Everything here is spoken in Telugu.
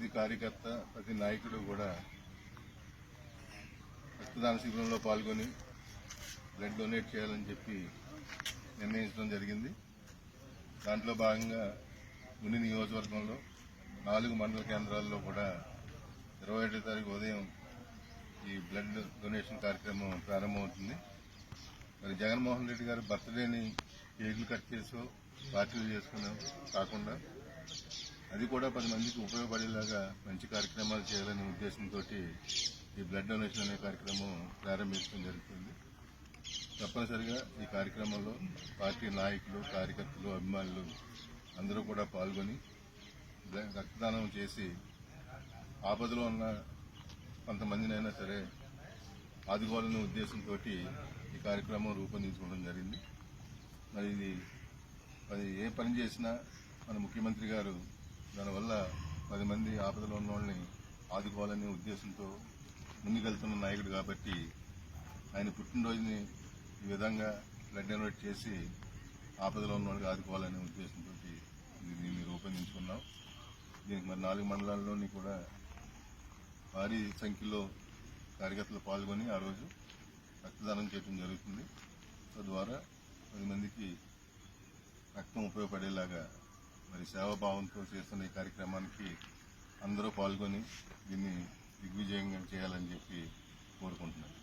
ప్రతి కార్యకర్త ప్రతి నాయకుడు కూడా రక్తదాన శిబిరంలో పాల్గొని బ్లడ్ డొనేట్ చేయాలని చెప్పి నిర్ణయించడం జరిగింది. దాంట్లో భాగంగా ఉన్ని నియోజకవర్గంలో 4 మండల కేంద్రాల్లో కూడా 21వ తారీఖు ఉదయం ఈ బ్లడ్ డొనేషన్ కార్యక్రమం ప్రారంభమవుతుంది. మరి జగన్మోహన్ రెడ్డి గారు బర్త్డేని కేకులు కట్ చేసో పార్టీలు చేసుకునే కాకుండా అది కూడా 10 మందికి ఉపయోగపడేలాగా మంచి కార్యక్రమాలు చేయాలనే ఉద్దేశంతో ఈ బ్లడ్ డొనేషన్ అనే కార్యక్రమం ప్రారంభించడం జరుగుతుంది. తప్పనిసరిగా ఈ కార్యక్రమంలో పార్టీ నాయకులు, కార్యకర్తలు, అభిమానులు అందరూ కూడా పాల్గొని రక్తదానం చేసి ఆపదలో ఉన్న కొంతమందినైనా సరే ఆదుకోవాలనే ఉద్దేశంతో ఈ కార్యక్రమం రూపొందించుకోవడం జరిగింది. మరి ఇది ఏ పని చేసినా మన ముఖ్యమంత్రి గారు దానివల్ల 10 మంది ఆపదలో ఉన్న వాళ్ళని ఆదుకోవాలనే ఉద్దేశంతో ముందుకెళ్తున్న నాయకుడు కాబట్టి ఆయన పుట్టినరోజుని ఈ విధంగా బ్లడ్ డొనేట్ చేసి ఆపదలో ఉన్న వాళ్ళకి ఆదుకోవాలనే ఉద్దేశంతో దీన్ని రూపొందించుకున్నాం. దీనికి మరి 4 మండలాల్లోని కూడా భారీ సంఖ్యలో కార్యకర్తలు పాల్గొని ఆ రోజు రక్తదానం చేయడం జరుగుతుంది. తద్వారా 10 మందికి రక్తం ఉపయోగపడేలాగా మరి సేవాభావంతో చేస్తున్న ఈ కార్యక్రమానికి అందరూ పాల్గొని దీన్ని దిగ్విజయంగా చేయాలని చెప్పి కోరుకుంటున్నాను.